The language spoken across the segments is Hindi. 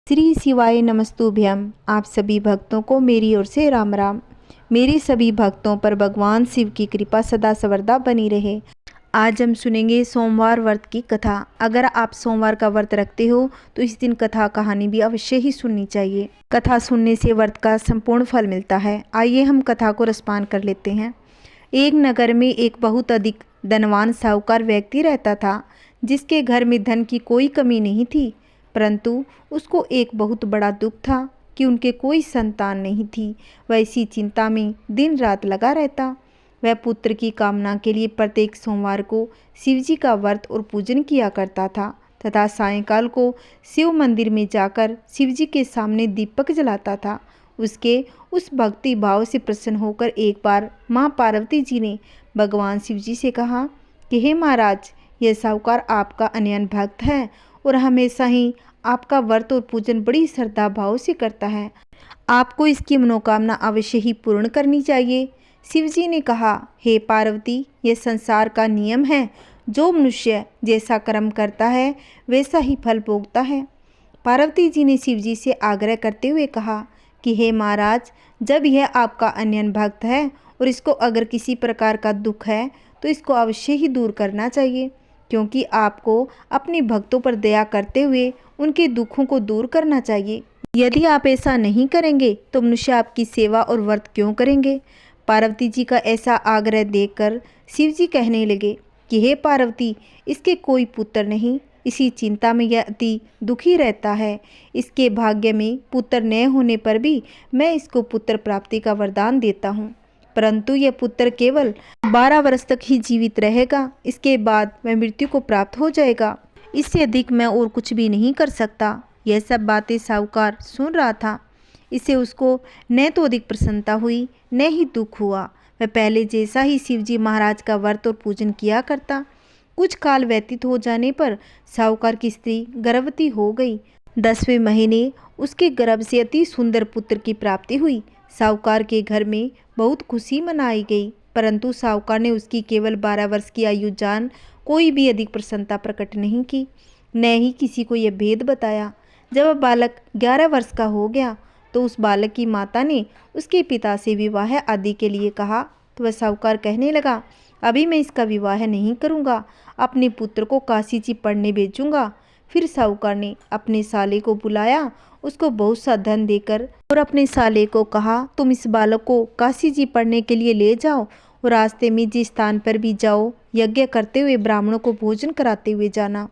श्री शिवाय नमस्तुभ्यम। आप सभी भक्तों को मेरी ओर से राम राम। मेरे सभी भक्तों पर भगवान शिव की कृपा सदा सर्वदा बनी रहे। आज हम सुनेंगे सोमवार व्रत की कथा। अगर आप सोमवार का व्रत रखते हो तो इस दिन कथा कहानी भी अवश्य ही सुननी चाहिए। कथा सुनने से व्रत का संपूर्ण फल मिलता है। आइए हम कथा को रसपान कर लेते हैं। एक नगर में एक बहुत अधिक धनवान साहूकार व्यक्ति रहता था, जिसके घर में धन की कोई कमी नहीं थी। परंतु उसको एक बहुत बड़ा दुख था कि उनके कोई संतान नहीं थी। वह इसी चिंता में दिन रात लगा रहता। वह पुत्र की कामना के लिए प्रत्येक सोमवार को शिवजी का व्रत और पूजन किया करता था तथा सायंकाल को शिव मंदिर में जाकर शिवजी के सामने दीपक जलाता था। उसके उस भक्ति भाव से प्रसन्न होकर एक बार माँ पार्वती जी ने भगवान शिवजी से कहा कि हे महाराज, यह साहूकार आपका अनन्य भक्त है और हमेशा ही आपका व्रत और पूजन बड़ी श्रद्धा भाव से करता है। आपको इसकी मनोकामना अवश्य ही पूर्ण करनी चाहिए। शिवजी ने कहा, हे पार्वती, यह संसार का नियम है। जो मनुष्य जैसा कर्म करता है वैसा ही फल भोगता है। पार्वती जी ने शिवजी से आग्रह करते हुए कहा कि हे महाराज, जब यह आपका अनन्य भक्त है और इसको अगर किसी प्रकार का दुख है तो इसको अवश्य ही दूर करना चाहिए, क्योंकि आपको अपने भक्तों पर दया करते हुए उनके दुखों को दूर करना चाहिए। यदि आप ऐसा नहीं करेंगे तो मनुष्य आपकी सेवा और व्रत क्यों करेंगे। पार्वती जी का ऐसा आग्रह देखकर शिवजी कहने लगे कि हे पार्वती, इसके कोई पुत्र नहीं। इसी चिंता में यह अति दुखी रहता है। इसके भाग्य में पुत्र न होने पर भी मैं इसको पुत्र प्राप्ति का वरदान देता हूँ, परंतु यह पुत्र केवल 12 वर्ष तक ही जीवित रहेगा। इसके बाद वह मृत्यु को प्राप्त हो जाएगा। इससे अधिक मैं और कुछ भी नहीं कर सकता। यह सब बातें साहूकार सुन रहा था। इससे उसको न तो अधिक प्रसन्नता हुई न ही दुख हुआ। वह पहले जैसा ही शिवजी महाराज का व्रत और पूजन किया करता। कुछ काल व्यतीत हो जाने पर साहूकार की स्त्री गर्भवती हो गई। 10वें महीने उसके गर्भ से अति सुंदर पुत्र की प्राप्ति हुई। साहूकार के घर में बहुत खुशी मनाई गई, परंतु साहूकार ने उसकी केवल 12 वर्ष की आयु जान कोई भी अधिक प्रसन्नता प्रकट नहीं की, न ही किसी को यह भेद बताया। जब वह बालक 11 वर्ष का हो गया तो उस बालक की माता ने उसके पिता से विवाह आदि के लिए कहा, तो वह साहूकार कहने लगा, अभी मैं इसका विवाह नहीं करूँगा, अपने पुत्र को काशी जी पढ़ने भेजूँगा। फिर साहूकार ने अपने साले को बुलाया, उसको बहुत सा धन देकर और अपने साले को कहा, तुम इस बालक को काशी जी पढ़ने के लिए ले जाओ और रास्ते में जिस स्थान पर भी जाओ यज्ञ करते हुए ब्राह्मणों को भोजन कराते हुए जाना।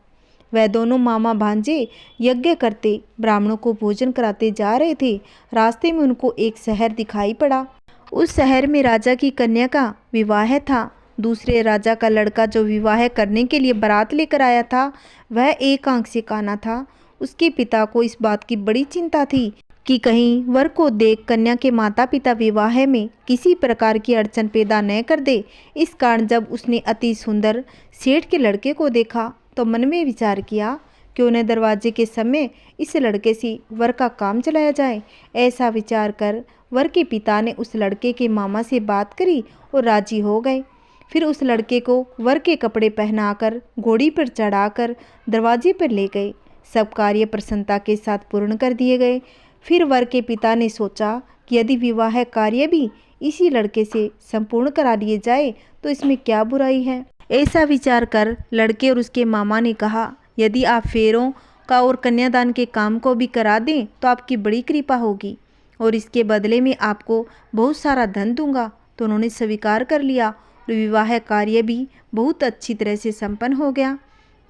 वह दोनों मामा भांजे यज्ञ करते ब्राह्मणों को भोजन कराते जा रहे थे। रास्ते में उनको एक शहर दिखाई पड़ा। उस शहर में राजा की कन्या का विवाह था। दूसरे राजा का लड़का जो विवाह करने के लिए बारात लेकर आया था, वह एक आंख से काना था। उसके पिता को इस बात की बड़ी चिंता थी कि कहीं वर को देख कन्या के माता पिता विवाह में किसी प्रकार की अड़चन पैदा न कर दे। इस कारण जब उसने अति सुंदर सेठ के लड़के को देखा तो मन में विचार किया, क्यों न दरवाजे के समय इस लड़के से वर का काम चलाया जाए। ऐसा विचार कर वर के पिता ने उस लड़के के मामा से बात करी और राजी हो गए। फिर उस लड़के को वर के कपड़े पहनाकर घोड़ी पर चढ़ाकर दरवाजे पर ले गए। सब कार्य प्रसन्नता के साथ पूर्ण कर दिए गए। फिर वर के पिता ने सोचा कि यदि विवाह कार्य भी इसी लड़के से संपूर्ण करा लिए जाए तो इसमें क्या बुराई है। ऐसा विचार कर लड़के और उसके मामा ने कहा, यदि आप फेरों का और कन्यादान के काम को भी करा दें तो आपकी बड़ी कृपा होगी और इसके बदले में आपको बहुत सारा धन दूंगा। तो उन्होंने स्वीकार कर लिया और विवाह कार्य भी बहुत अच्छी तरह से संपन्न हो गया।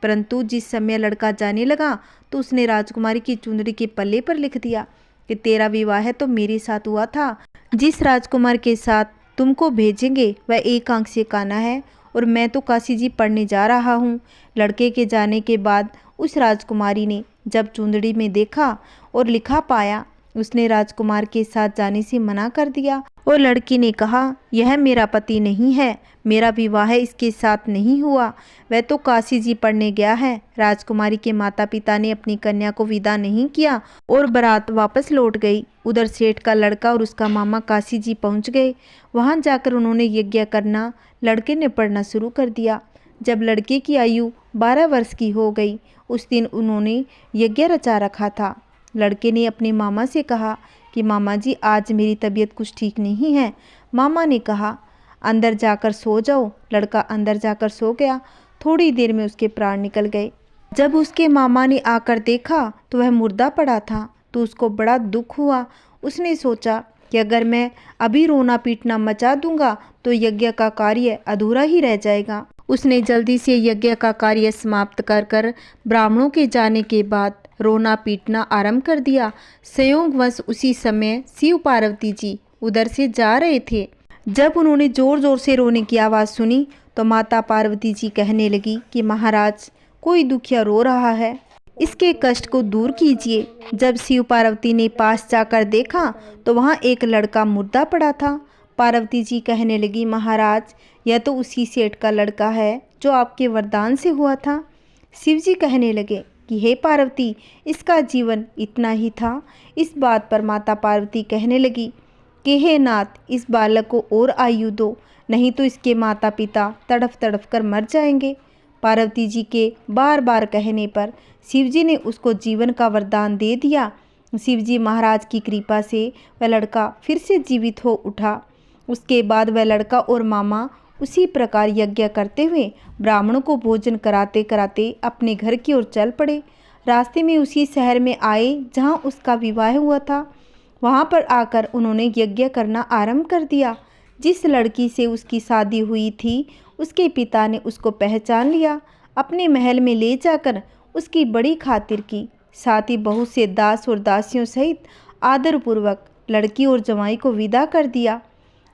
परंतु जिस समय लड़का जाने लगा तो उसने राजकुमारी की चुंदड़ी के पल्ले पर लिख दिया कि तेरा विवाह तो मेरे साथ हुआ था। जिस राजकुमार के साथ तुमको भेजेंगे वह एक आंख से काना है और मैं तो काशी जी पढ़ने जा रहा हूँ। लड़के के जाने के बाद उस राजकुमारी ने जब चुंदड़ी में देखा और लिखा पाया, उसने राजकुमार के साथ जाने से मना कर दिया और लड़की ने कहा, यह मेरा पति नहीं है, मेरा विवाह इसके साथ नहीं हुआ, वह तो काशी जी पढ़ने गया है। राजकुमारी के माता पिता ने अपनी कन्या को विदा नहीं किया और बारात वापस लौट गई। उधर सेठ का लड़का और उसका मामा काशी जी पहुंच गए। वहां जाकर उन्होंने यज्ञ करना लड़के ने पढ़ना शुरू कर दिया। जब लड़के की आयु 12 वर्ष की हो गई, उस दिन उन्होंने यज्ञ रचा रखा था। लड़के ने अपने मामा से कहा कि मामा जी, आज मेरी तबीयत कुछ ठीक नहीं है। मामा ने कहा, अंदर जाकर सो जाओ। लड़का अंदर जाकर सो गया। थोड़ी देर में उसके प्राण निकल गए। जब उसके मामा ने आकर देखा तो वह मुर्दा पड़ा था, तो उसको बड़ा दुख हुआ। उसने सोचा कि अगर मैं अभी रोना पीटना मचा दूंगा तो यज्ञ का कार्य अधूरा ही रह जाएगा। उसने जल्दी से यज्ञ का कार्य समाप्त कर कर ब्राह्मणों के जाने के बाद रोना पीटना आरंभ कर दिया। संयोगवश उसी समय शिव पार्वती जी उधर से जा रहे थे। जब उन्होंने जोर जोर से रोने की आवाज़ सुनी तो माता पार्वती जी कहने लगी कि महाराज, कोई दुखिया रो रहा है, इसके कष्ट को दूर कीजिए। जब शिव पार्वती ने पास जाकर देखा तो वहाँ एक लड़का मुर्दा पड़ा था। पार्वती जी कहने लगी, महाराज, यह तो उसी सेठ का लड़का है जो आपके वरदान से हुआ था। शिव जी कहने लगे कि हे पार्वती, इसका जीवन इतना ही था। इस बात पर माता पार्वती कहने लगी कि हे नाथ, इस बालक को और आयु दो, नहीं तो इसके माता पिता तड़फ तड़फ कर मर जाएंगे। पार्वती जी के बार बार कहने पर शिव जी ने उसको जीवन का वरदान दे दिया। शिव जी महाराज की कृपा से वह लड़का फिर से जीवित हो उठा। उसके बाद वह लड़का और मामा उसी प्रकार यज्ञ करते हुए ब्राह्मणों को भोजन कराते कराते अपने घर की ओर चल पड़े। रास्ते में उसी शहर में आए जहाँ उसका विवाह हुआ था। वहाँ पर आकर उन्होंने यज्ञ करना आरंभ कर दिया। जिस लड़की से उसकी शादी हुई थी उसके पिता ने उसको पहचान लिया। अपने महल में ले जाकर उसकी बड़ी खातिर की। साथ ही बहुत से दास और दासियों सहित आदरपूर्वक लड़की और जवाई को विदा कर दिया।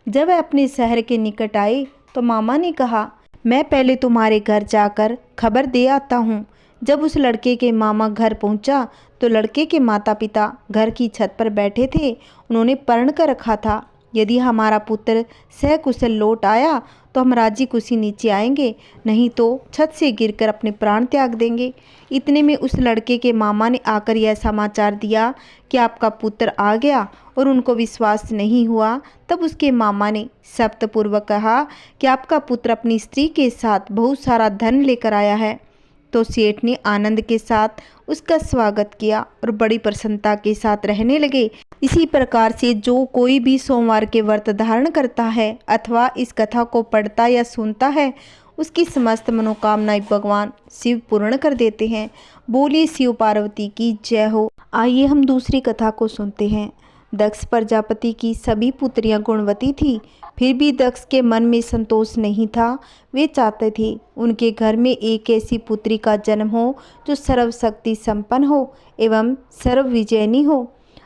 जब वह अपने शहर के निकट आए तो मामा ने कहा, मैं पहले तुम्हारे घर जाकर खबर दे आता हूँ। जब उस लड़के के मामा घर पहुँचा तो लड़के के माता पिता घर की छत पर बैठे थे। उन्होंने प्रण कर रखा था, यदि हमारा पुत्र सकुशल लौट आया तो हम राजी खुशी नीचे आएंगे, नहीं तो छत से गिरकर अपने प्राण त्याग देंगे। इतने में उस लड़के के मामा ने आकर यह समाचार दिया कि आपका पुत्र आ गया, और उनको विश्वास नहीं हुआ। तब उसके मामा ने शब्दपूर्वक कहा कि आपका पुत्र अपनी स्त्री के साथ बहुत सारा धन लेकर आया है। तो सेठ ने आनंद के साथ उसका स्वागत किया और बड़ी प्रसन्नता के साथ रहने लगे। इसी प्रकार से जो कोई भी सोमवार के व्रत धारण करता है अथवा इस कथा को पढ़ता या सुनता है, उसकी समस्त मनोकामनाएं भगवान शिव पूर्ण कर देते हैं। बोलिए शिव पार्वती की जय हो। आइए हम दूसरी कथा को सुनते हैं। दक्ष प्रजापति की सभी पुत्रियां गुणवती थी, फिर भी दक्ष के मन में संतोष नहीं था। वे चाहते थे उनके घर में एक ऐसी पुत्री का जन्म हो जो सर्वशक्ति संपन्न हो एवं सर्वविजयनी हो।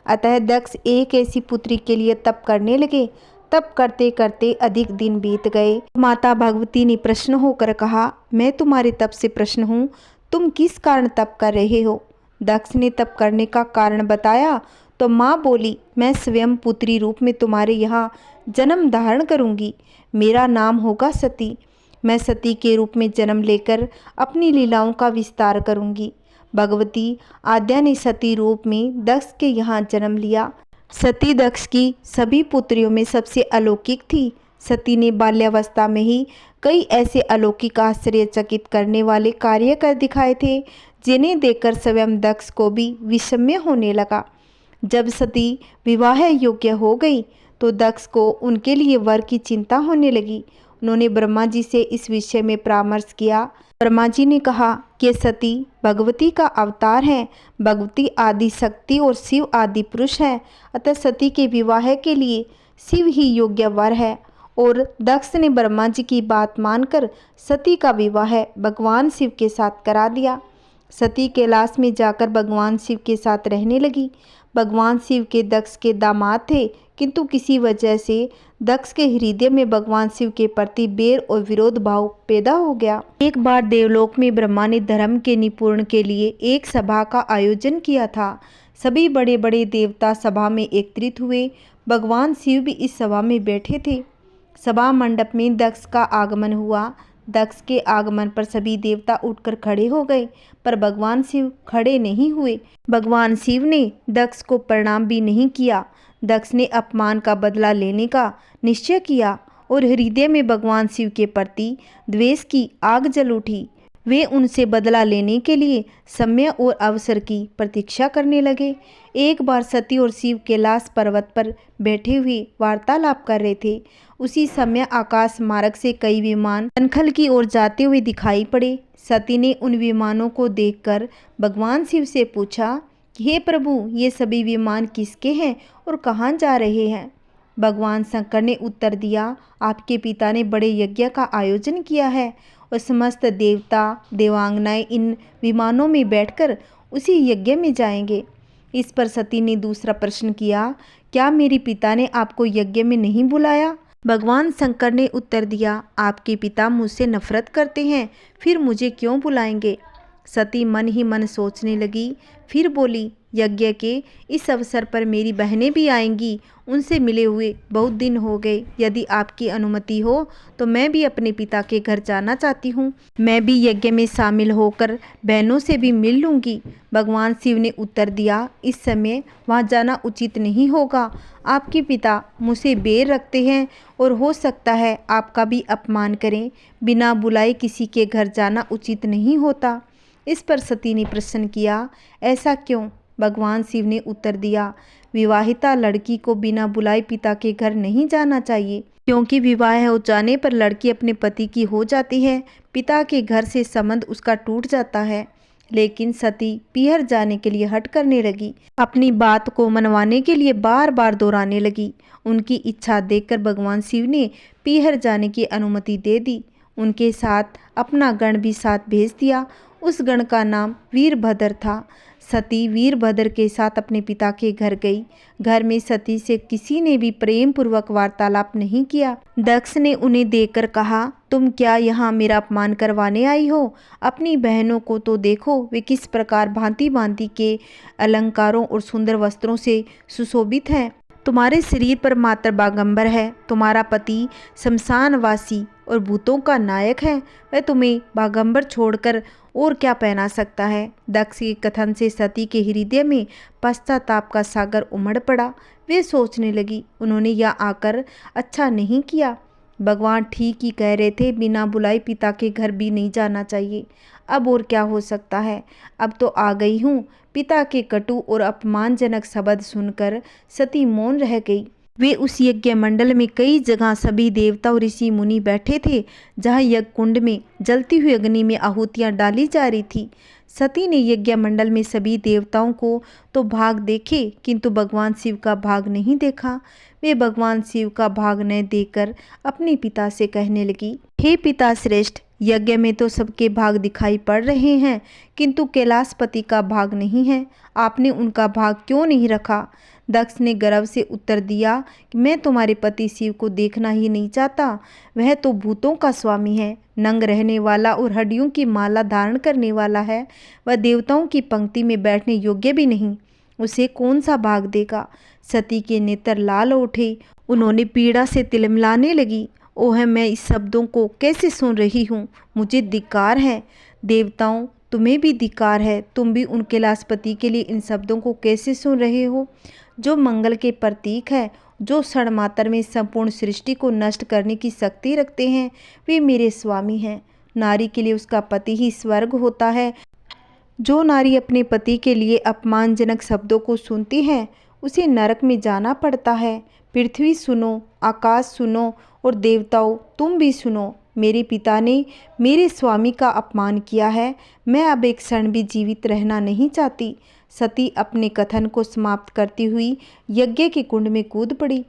अतः दक्ष एक ऐसी पुत्री के लिए तप करने लगे। तप करते करते अधिक दिन बीत गए। माता भगवती ने प्रश्न होकर कहा, मैं तुम्हारे तप से प्रश्न हूँ, तुम किस कारण तप कर रहे हो? दक्ष ने तप करने का कारण बताया तो माँ बोली, मैं स्वयं पुत्री रूप में तुम्हारे यहाँ जन्म धारण करूँगी। मेरा नाम होगा सती। मैं सती के रूप में जन्म लेकर अपनी लीलाओं का विस्तार करूँगी। भगवती आद्या ने सती रूप में दक्ष के यहाँ जन्म लिया। सती दक्ष की सभी पुत्रियों में सबसे अलौकिक थी। सती ने बाल्यावस्था में ही कई ऐसे अलौकिक आश्चर्यचकित करने वाले कार्य कर दिखाए थे, जिन्हें देखकर स्वयं दक्ष को भी विस्मय होने लगा। जब सती विवाह योग्य हो गई तो दक्ष को उनके लिए वर की चिंता होने लगी। उन्होंने ब्रह्मा जी से इस विषय में परामर्श किया। ब्रह्मा जी ने कहा कि सती भगवती का अवतार है। भगवती आदि शक्ति और शिव आदि पुरुष है, अतः सती के विवाह के लिए शिव ही योग्य वर है। और दक्ष ने ब्रह्मा जी की बात मानकर सती का विवाह भगवान शिव के साथ करा दिया। सती कैलाश में जाकर भगवान शिव के साथ रहने लगी। भगवान शिव के दक्ष के दामाद थे, किंतु किसी वजह से दक्ष के हृदय में भगवान शिव के प्रति बैर और विरोध भाव पैदा हो गया। एक बार देवलोक में ब्रह्मा ने धर्म के निपूर्ण के लिए एक सभा का आयोजन किया था। सभी बड़े बड़े देवता सभा में एकत्रित हुए। भगवान शिव भी इस सभा में बैठे थे। सभा मंडप में दक्ष का आगमन हुआ। दक्ष के आगमन पर सभी देवता उठकर खड़े हो गए, पर भगवान शिव खड़े नहीं हुए। भगवान शिव ने दक्ष को प्रणाम भी नहीं किया। दक्ष ने अपमान का बदला लेने का निश्चय किया और हृदय में भगवान शिव के प्रति द्वेष की आग जल उठी। वे उनसे बदला लेने के लिए समय और अवसर की प्रतीक्षा करने लगे। एक बार सती और शिव कैलाश पर्वत पर बैठे हुए वार्तालाप कर रहे थे। उसी समय आकाश मार्ग से कई विमान कनखल की ओर जाते हुए दिखाई पड़े। सती ने उन विमानों को देखकर भगवान शिव से पूछा, हे प्रभु, ये सभी विमान किसके हैं और कहाँ जा रहे हैं? भगवान शंकर ने उत्तर दिया, आपके पिता ने बड़े यज्ञ का आयोजन किया है और समस्त देवता देवांगनाएं इन विमानों में बैठकर उसी यज्ञ में जाएंगे। इस पर सती ने दूसरा प्रश्न किया, क्या मेरे पिता ने आपको यज्ञ में नहीं बुलाया? भगवान शंकर ने उत्तर दिया, आपके पिता मुझसे नफरत करते हैं, फिर मुझे क्यों बुलाएंगे? सती मन ही मन सोचने लगी, फिर बोली, यज्ञ के इस अवसर पर मेरी बहनें भी आएंगी, उनसे मिले हुए बहुत दिन हो गए। यदि आपकी अनुमति हो तो मैं भी अपने पिता के घर जाना चाहती हूँ। मैं भी यज्ञ में शामिल होकर बहनों से भी मिल लूँगी। भगवान शिव ने उत्तर दिया, इस समय वहाँ जाना उचित नहीं होगा। आपके पिता मुझसे बैर रखते हैं और हो सकता है आपका भी अपमान करें। बिना बुलाए किसी के घर जाना उचित नहीं होता। इस पर सती ने प्रश्न किया, ऐसा क्यों? भगवान शिव ने उत्तर दिया, विवाहिता लड़की को बिना बुलाए पिता के घर नहीं जाना चाहिए, क्योंकि विवाह हो जाने पर लड़की अपने पति की हो जाती है, पिता के घर से संबंध उसका टूट जाता है। लेकिन सती पीहर जाने के लिए हट करने लगी। अपनी बात को मनवाने के लिए बार बार दोहराने लगी। उनकी इच्छा देखकर भगवान शिव ने पीहर जाने की अनुमति दे दी। उनके साथ अपना गण भी साथ भेज दिया। उस गण का नाम वीरभद्र था। सती वीरभद्र के साथ अपने पिता के घर गई। घर में सती से किसी ने भी प्रेम पूर्वक वार्तालाप नहीं किया। दक्ष ने उन्हें देखकर कहा, तुम क्या यहाँ मेरा अपमान करवाने आई हो? अपनी बहनों को तो देखो, वे किस प्रकार भांति भांति के अलंकारों और सुंदर वस्त्रों से सुशोभित हैं। तुम्हारे शरीर पर मात्र बागंबर है। तुम्हारा पति शमशानवासी और भूतों का नायक है। वह तुम्हें बागंबर छोड़कर और क्या पहना सकता है? दक्ष के कथन से सती के हृदय में पश्चाताप का सागर उमड़ पड़ा। वे सोचने लगी, उन्होंने यहाँ आकर अच्छा नहीं किया। भगवान ठीक ही कह रहे थे, बिना बुलाए पिता के घर भी नहीं जाना चाहिए। अब और क्या हो सकता है? अब तो आ गई हूँ। पिता के कटु और अपमानजनक शब्द सुनकर सती मौन रह गई। वे उस यज्ञ मंडल में कई जगह सभी देवता और ऋषि मुनि बैठे थे, जहाँ यज्ञ कुंड में जलती हुई अग्नि में आहुतियाँ डाली जा रही थी। सती ने यज्ञ मंडल में सभी देवताओं को तो भाग देखे, किंतु भगवान शिव का भाग नहीं देखा। वे भगवान शिव का भाग न देखकर अपने पिता से कहने लगी, हे पिता श्रेष्ठ, यज्ञ में तो सबके भाग दिखाई पड़ रहे हैं, किंतु कैलाशपति का भाग नहीं है। आपने उनका भाग क्यों नहीं रखा? दक्ष ने गर्व से उत्तर दिया कि मैं तुम्हारे पति शिव को देखना ही नहीं चाहता। वह तो भूतों का स्वामी है, नंग रहने वाला और हड्डियों की माला धारण करने वाला है। वह देवताओं की पंक्ति में बैठने योग्य भी नहीं। उसे कौन सा भाग देगा? सती के नेत्र लाल उठे। उन्होंने पीड़ा से तिलमिलाने लगी। ओह, मैं इस शब्दों को कैसे सुन रही हूँ? मुझे धिक्कार है। देवताओं, तुम्हें भी धिक्कार है। तुम भी उन कैलाशपति के लिए इन शब्दों को कैसे सुन रहे हो? जो मंगल के प्रतीक है, जो क्षण मात्र में संपूर्ण सृष्टि को नष्ट करने की शक्ति रखते हैं, वे मेरे स्वामी हैं। नारी के लिए उसका पति ही स्वर्ग होता है। जो नारी अपने पति के लिए अपमानजनक शब्दों को सुनती है, उसे नरक में जाना पड़ता है। पृथ्वी सुनो, आकाश सुनो और देवताओं तुम भी सुनो। मेरे पिता ने मेरे स्वामी का अपमान किया है। मैं अब एक क्षण भी जीवित रहना नहीं चाहती। सती अपने कथन को समाप्त करती हुई यज्ञ के कुंड में कूद पड़ी।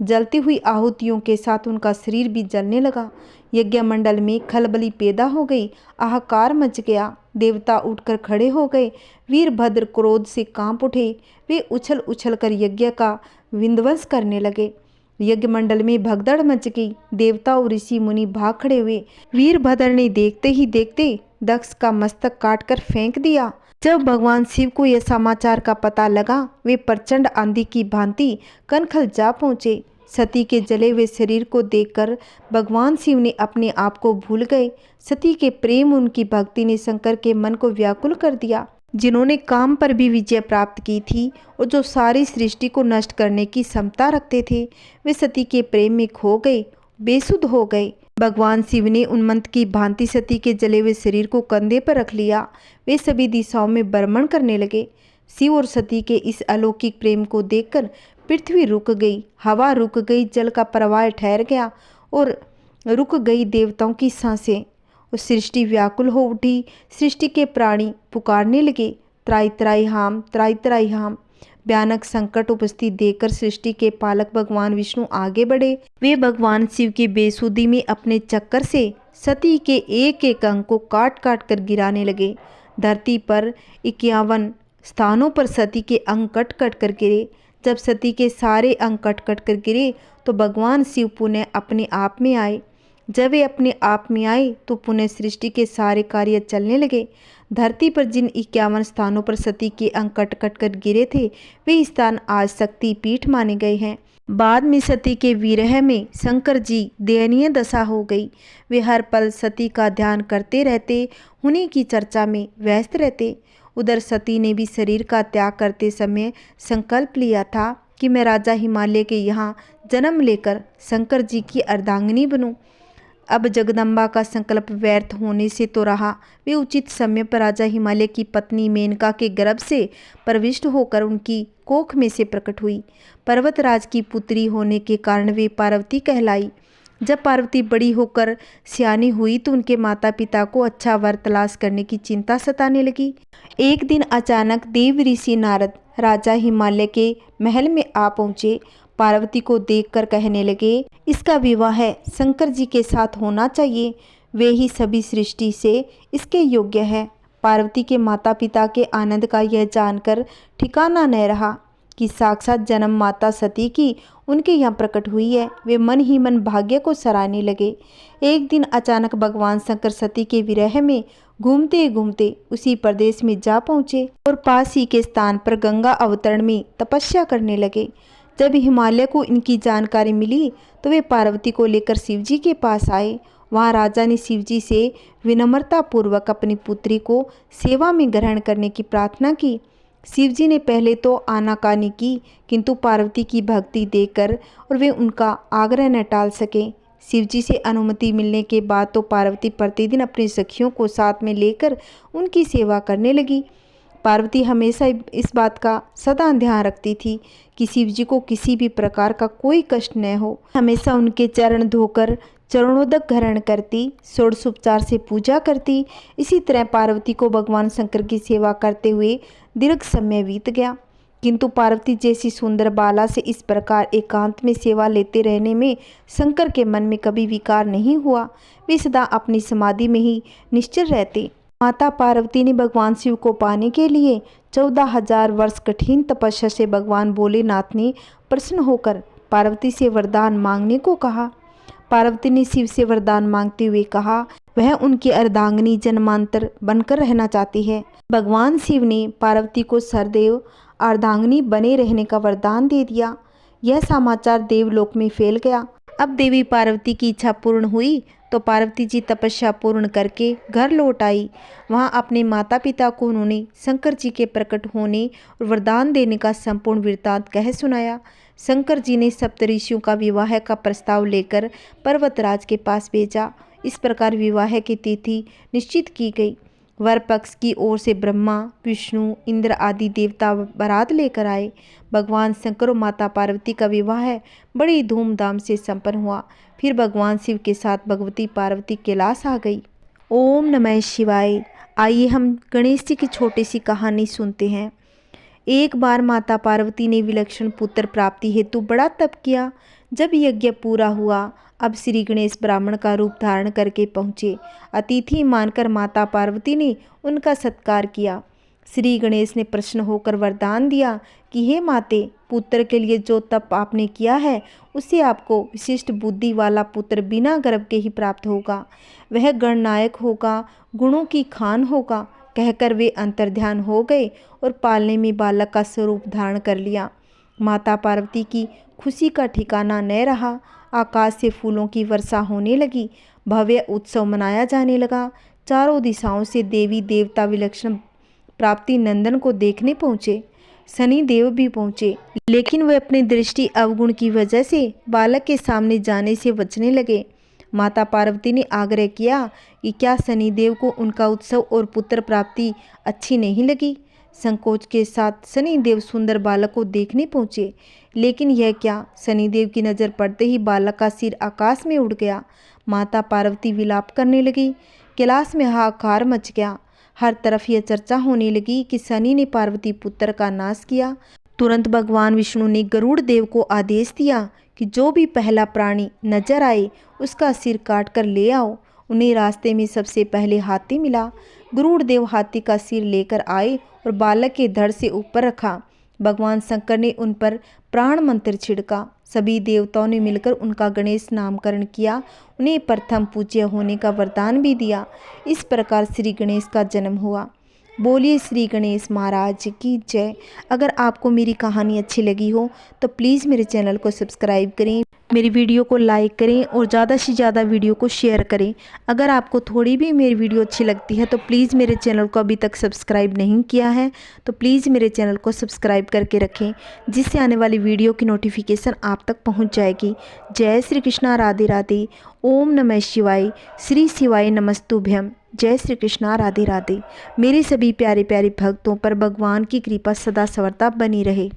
जलती हुई आहुतियों के साथ उनका शरीर भी जलने लगा। यज्ञ मंडल में खलबली पैदा हो गई। हाहाकार मच गया। देवता उठकर खड़े हो गए। वीरभद्र क्रोध से कांप उठे। वे उछल उछल कर यज्ञ का विध्वंस करने लगे। यज्ञ मंडल में भगदड़ मच गई। देवता और ऋषि मुनि भाग खड़े हुए। वीरभद्र ने देखते ही देखते दक्ष का मस्तक काटकर फेंक दिया। जब भगवान शिव को यह समाचार का पता लगा, वे प्रचंड आंधी की भांति कनखल जा पहुँचे। सती के जले हुए शरीर को देखकर भगवान शिव ने अपने आप को भूल गए। सती के प्रेम, उनकी भक्ति ने शंकर के मन को व्याकुल कर दिया, जिन्होंने काम पर भी विजय प्राप्त की थी और जो सारी सृष्टि को नष्ट करने की क्षमता रखते थे। वे सती के प्रेम में खो गए, बेसुध हो गए। भगवान शिव ने उन्मत्त की भांति सती के जले हुए शरीर को कंधे पर रख लिया। वे सभी दिशाओं में भ्रमण करने लगे। शिव और सती के इस अलौकिक प्रेम को देखकर पृथ्वी रुक गई, हवा रुक गई, जल का प्रवाह ठहर गया और रुक गई देवताओं की सांसें। और सृष्टि व्याकुल हो उठी। सृष्टि के प्राणी पुकारने लगे, त्राई त्राई हाम, त्राई त्राई हाम। भयानक संकट उपस्थित देखकर सृष्टि के पालक भगवान विष्णु आगे बढ़े। वे भगवान शिव की बेसुधी में अपने चक्कर से सती के एक एक अंग को काट काट कर गिराने लगे। धरती पर 51 स्थानों पर सती के अंग कट कट कर गिरे। जब सती के सारे अंग कट कट कर गिरे तो भगवान शिव पुनः अपने आप में आए। जब वे अपने आप में आए तो पुनः सृष्टि के सारे कार्य चलने लगे। धरती पर जिन 51 स्थानों पर सती के अंग कट कट कर गिरे थे, वे स्थान आज शक्ति पीठ माने गए हैं। बाद में सती के विरह में शंकर जी दयनीय दशा हो गई। वे हर पल सती का ध्यान करते रहते, उन्हीं की चर्चा में व्यस्त रहते। उधर सती ने भी शरीर का त्याग करते समय संकल्प लिया था कि मैं राजा हिमालय के यहाँ जन्म लेकर शंकर जी की अर्धांगिनी बनूं। अब जगदम्बा का संकल्प व्यर्थ होने से तो रहा। वे उचित समय पर राजा हिमालय की पत्नी मेनका के गर्भ से प्रविष्ट होकर उनकी कोख में से प्रकट हुई। पर्वतराज की पुत्री होने के कारण वे पार्वती कहलाई। जब पार्वती बड़ी होकर सियानी हुई तो उनके माता पिता को अच्छा वर तलाश करने की चिंता सताने लगी। एक दिन अचानक देव ऋषि नारद राजा हिमालय के महल में आ पहुँचे। पार्वती को देखकर कहने लगे, इसका विवाह शंकर जी के साथ होना चाहिए, वे ही सभी सृष्टि से इसके योग्य है। पार्वती के माता पिता के आनंद का यह जानकर ठिकाना न रहा कि साक्षात जन्म माता सती की उनके यहाँ प्रकट हुई है। वे मन ही मन भाग्य को सराहने लगे। एक दिन अचानक भगवान शंकर सती के विरह में घूमते घूमते उसी प्रदेश में जा पहुँचे और पास ही के स्थान पर गंगा अवतरण में तपस्या करने लगे। जब हिमालय को इनकी जानकारी मिली तो वे पार्वती को लेकर शिवजी के पास आए। वहाँ राजा ने शिवजी से विनम्रता पूर्वक अपनी पुत्री को सेवा में ग्रहण करने की प्रार्थना की। शिवजी ने पहले तो आनाकानी की, किंतु पार्वती की भक्ति देखकर और वे उनका आग्रह न टाल सके। शिवजी से अनुमति मिलने के बाद तो पार्वती प्रतिदिन अपनी सखियों को साथ में लेकर उनकी सेवा करने लगी। पार्वती हमेशा इस बात का सदा ध्यान रखती थी कि शिवजी को किसी भी प्रकार का कोई कष्ट न हो। हमेशा उनके चरण धोकर चरणोदक ग्रहण करती, षोडशोपचार से पूजा करती। इसी तरह पार्वती को भगवान शंकर की सेवा करते हुए दीर्घ समय बीत गया। किंतु पार्वती जैसी सुंदर बाला से इस प्रकार एकांत में सेवा लेते रहने में शंकर के मन में कभी विकार नहीं हुआ। वे सदा अपनी समाधि में ही निश्चल रहते। माता पार्वती ने भगवान शिव को पाने के लिए 14,000 वर्ष कठिन तपस्या से भगवान भोलेनाथ ने प्रसन्न होकर पार्वती से वरदान मांगने को कहा। पार्वती ने शिव से वरदान मांगते हुए कहा वह उनकी अर्धांगिनी जन्मांतर बनकर रहना चाहती है। भगवान शिव ने पार्वती को सदैव अर्धांगिनी बने रहने का वरदान दे दिया। यह समाचार देवलोक में फैल गया। अब देवी पार्वती की इच्छा पूर्ण हुई तो पार्वती जी तपस्या पूर्ण करके घर लौट आई। वहाँ अपने माता पिता को उन्होंने शंकर जी के प्रकट होने और वरदान देने का संपूर्ण वृत्तांत कह सुनाया। शंकर जी ने सप्तऋषियों का विवाह का प्रस्ताव लेकर पर्वतराज के पास भेजा। इस प्रकार विवाह की तिथि निश्चित की गई। वर पक्ष की ओर से ब्रह्मा, विष्णु, इंद्र आदि देवता बारात लेकर आए। भगवान शंकर और माता पार्वती का विवाह बड़ी धूमधाम से संपन्न हुआ। फिर भगवान शिव के साथ भगवती पार्वती कैलाश आ गई। ओम नमः शिवाय। आइए हम गणेश जी की छोटी सी कहानी सुनते हैं। एक बार माता पार्वती ने विलक्षण पुत्र प्राप्ति हेतु बड़ा तप किया। जब यज्ञ पूरा हुआ अब श्री गणेश ब्राह्मण का रूप धारण करके पहुँचे। अतिथि मानकर माता पार्वती ने उनका सत्कार किया। श्री गणेश ने प्रसन्न होकर वरदान दिया कि हे माते, पुत्र के लिए जो तप आपने किया है उससे आपको विशिष्ट बुद्धि वाला पुत्र बिना गर्भ के ही प्राप्त होगा। वह गणनायक होगा, गुणों की खान होगा। कहकर वे अंतर्ध्यान हो गए और पालने में बालक का स्वरूप धारण कर लिया। माता पार्वती की खुशी का ठिकाना न रहा। आकाश से फूलों की वर्षा होने लगी। भव्य उत्सव मनाया जाने लगा। चारों दिशाओं से देवी देवता विलक्षण प्राप्ति नंदन को देखने पहुँचे। शनि देव भी पहुँचे, लेकिन वे अपनी दृष्टि अवगुण की वजह से बालक के सामने जाने से बचने लगे। माता पार्वती ने आग्रह किया कि क्या शनिदेव को उनका उत्सव और पुत्र प्राप्ति अच्छी नहीं लगी। संकोच के साथ शनिदेव सुंदर बालक को देखने पहुँचे, लेकिन यह क्या, शनिदेव की नज़र पड़ते ही बालक का सिर आकाश में उड़ गया। माता पार्वती विलाप करने लगी। कैलाश में हाहाकार मच गया। हर तरफ यह चर्चा होने लगी कि शनि ने पार्वती पुत्र का नाश किया। तुरंत भगवान विष्णु ने गरुड़ देव को आदेश दिया कि जो भी पहला प्राणी नजर आए उसका सिर काट कर ले आओ। उन्हें रास्ते में सबसे पहले हाथी मिला। गरुड़ देव हाथी का सिर लेकर आए और बालक के धड़ से ऊपर रखा। भगवान शंकर ने उन पर प्राण मंत्र छिड़का। सभी देवताओं ने मिलकर उनका गणेश नामकरण किया। उन्हें प्रथम पूज्य होने का वरदान भी दिया। इस प्रकार श्री गणेश का जन्म हुआ। बोलिए श्री गणेश महाराज की जय। अगर आपको मेरी कहानी अच्छी लगी हो तो प्लीज़ मेरे चैनल को सब्सक्राइब करें, मेरी वीडियो को लाइक करें और ज़्यादा से ज़्यादा वीडियो को शेयर करें। अगर आपको थोड़ी भी मेरी वीडियो अच्छी लगती है तो प्लीज़ मेरे चैनल को अभी तक सब्सक्राइब नहीं किया है तो प्लीज़ मेरे चैनल को सब्सक्राइब करके रखें, जिससे आने वाली वीडियो की नोटिफिकेशन आप तक पहुँच जाएगी। जय श्री कृष्णा, राधे राधे, ओम नमः शिवाय, श्री शिवाय नमस्तुभ्यम। जय श्री कृष्णा, राधे राधे। मेरे सभी प्यारे प्यारे भक्तों पर भगवान की कृपा सदा सर्वदा बनी रहे।